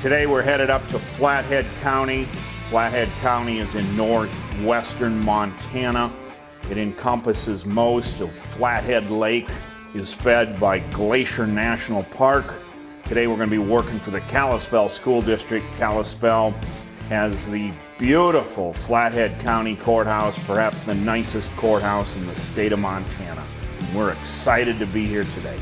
Today we're headed up to Flathead County. Flathead County is in northwestern Montana. It encompasses most of Flathead Lake, is fed by Glacier National Park. Today we're going to be working for the Kalispell School District. Kalispell has the beautiful Flathead County Courthouse, perhaps the nicest courthouse in the state of Montana. We're excited to be here today.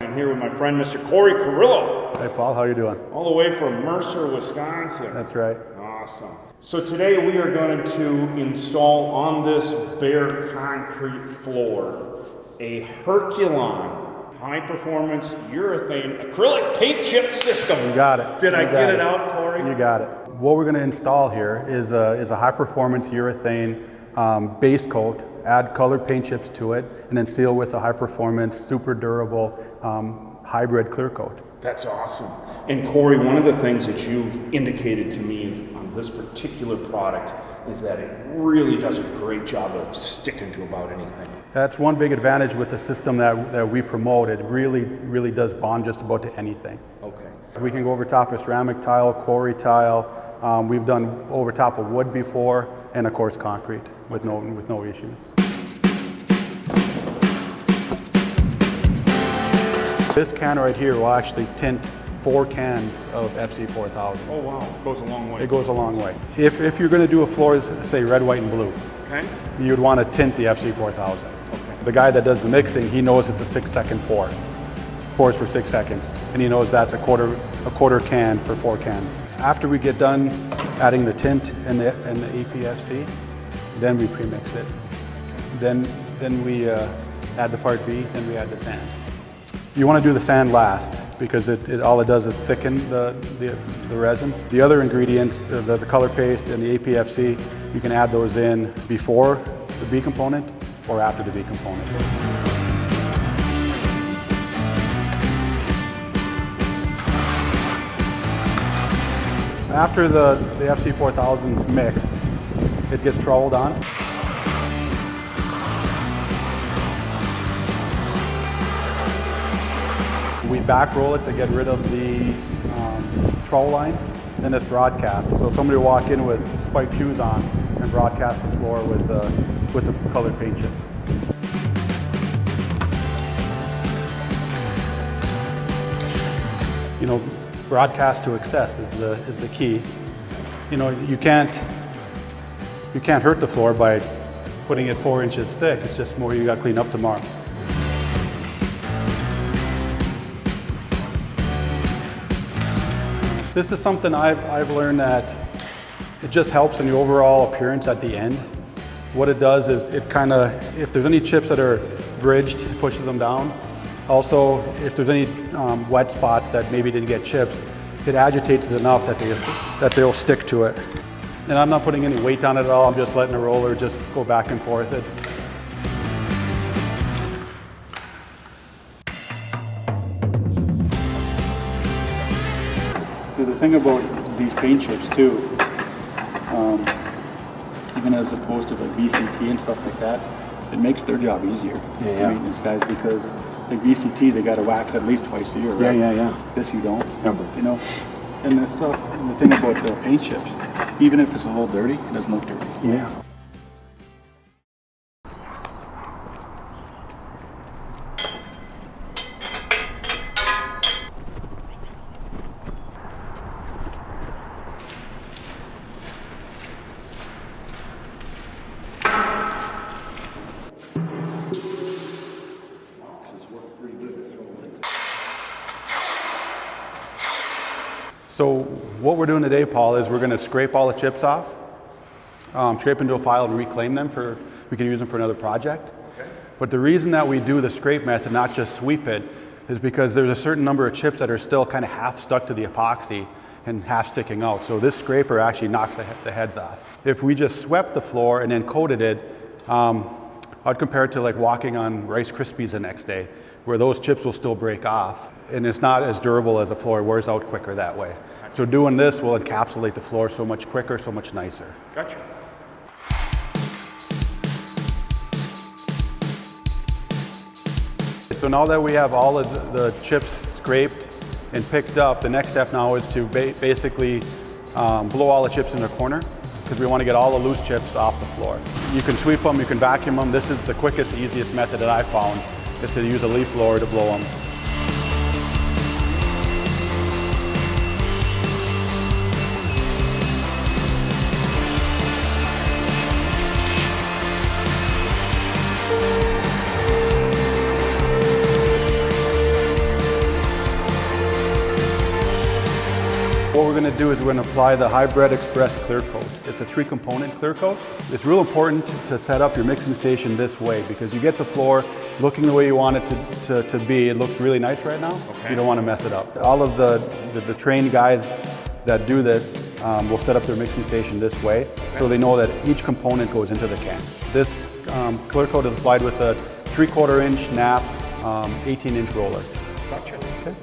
I'm here with my friend, Mr. Cory Corullo. Hey, Paul, how you doing? All the way from Mercer, Wisconsin. That's right. Awesome. So today we are going to install on this bare concrete floor a Herculon high-performance urethane acrylic paint chip system. You got it. Did I get it out, Cory? You got it. What we're going to install here is a high-performance urethane base coat, add colored paint chips to it, and then seal with a high-performance, super durable hybrid clear coat. That's awesome. And Cory, one of the things that you've indicated to me on this particular product is that it really does a great job of sticking to about anything. That's one big advantage with the system that we promote. It really does bond just about to anything. Okay. We can go over top of ceramic tile, quarry tile. We've done over top of wood before, and of course concrete with no issues. This can right here will actually tint 4 cans of FC4000. Oh wow, it goes a long way. It goes a long way. If you're going to do a floor, say red, white, and blue, okay, you'd want to tint the FC4000. Okay. The guy that does the mixing, he knows it's a 6-second pour. Pours for 6 seconds, and he knows that's a quarter can for 4 cans. After we get done adding the tint and the APFC, then we premix it. Then we add the part B, then we add the sand. You want to do the sand last because all it does is thicken the resin. The other ingredients, the color paste and the APFC, you can add those in before the B component or after the B component. After the FC4000 is mixed, it gets troweled on. We back roll it to get rid of the trowel line, then it's broadcast. So somebody will walk in with spiked shoes on and broadcast the floor with the colored paint chips. You know, broadcast to excess is the key. You know, you can't hurt the floor by putting it 4 inches thick. It's just more you got to clean up tomorrow. This is something I've learned that it just helps in the overall appearance at the end. What it does is it kind of, if there's any chips that are bridged, it pushes them down. Also, if there's any wet spots that maybe didn't get chips, it agitates it enough that they'll stick to it. And I'm not putting any weight on it at all. I'm just letting the roller just go back and forth. The thing about these paint chips too, even as opposed to like VCT and stuff like that, it makes their job easier, the maintenance guys, because like VCT, they got to wax at least twice a year, right? Yeah. This you don't, Yeah. you know. And the stuff, and the thing about the paint chips, even if it's a little dirty, it doesn't look dirty. Yeah. So what we're doing today, Paul, is we're going to scrape all the chips off, scrape into a pile and reclaim them we can use them for another project. Okay. But the reason that we do the scrape method, not just sweep it, is because there's a certain number of chips that are still kind of half stuck to the epoxy and half sticking out. So this scraper actually knocks the heads off. If we just swept the floor and then coated it, I'd compare it to like walking on Rice Krispies the next day, where those chips will still break off. And it's not as durable as a floor, it wears out quicker that way. So doing this will encapsulate the floor so much quicker, so much nicer. Gotcha. so now that we have all of the chips scraped and picked up, the next step now is to basically blow all the chips in the corner, because we want to get all the loose chips off the floor. You can sweep them, you can vacuum them. This is the quickest, easiest method that I found, is to use a leaf blower to blow them. What we're going to do is we're going to apply the Hybrid Express clear coat. It's a 3-component clear coat. It's real important to set up your mixing station this way, because you get the floor looking the way you want it to be. It looks really nice right now. Okay. You don't want to mess it up. All of the trained guys that do this will set up their mixing station this way, so they know that each component goes into the can. This clear coat is applied with a 3/4 inch nap 18-inch roller. Gotcha. Okay.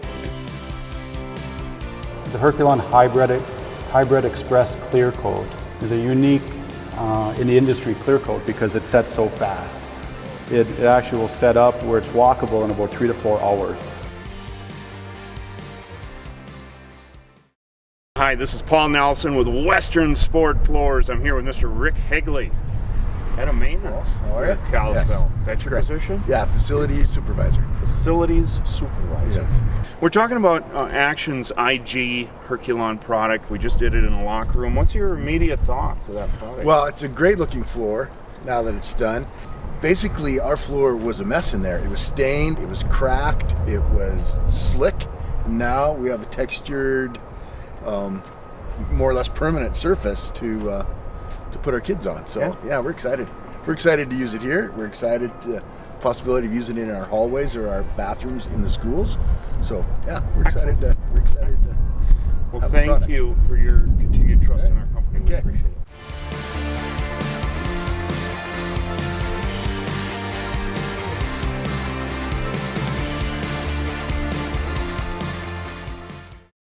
The Herculon Hybrid Express clear coat is a unique in the industry clear coat because it sets so fast. It actually will set up where it's walkable in about 3 to 4 hours. Hi, this is Paul Nelson with Western Sport Floors. I'm here with Mr. Rick Higley, head of maintenance. How are you? Kalispell. Yes. Is that your Correct. position? Yeah, facilities supervisor. Facilities supervisor. Yes. We're talking about Action's IG Herculon product. We just did it in the locker room. What's your immediate thoughts of that product? Well, it's a great looking floor now that it's done. Basically, our floor was a mess in there. It was stained, it was cracked, it was slick. Now we have a textured, more or less permanent surface to put our kids on. So yeah, we're excited. We're excited to use it here. We're excited to possibility of using it in our hallways or our bathrooms in the schools. So yeah, we're excited to Well, thank you for your continued trust in our company. We appreciate it.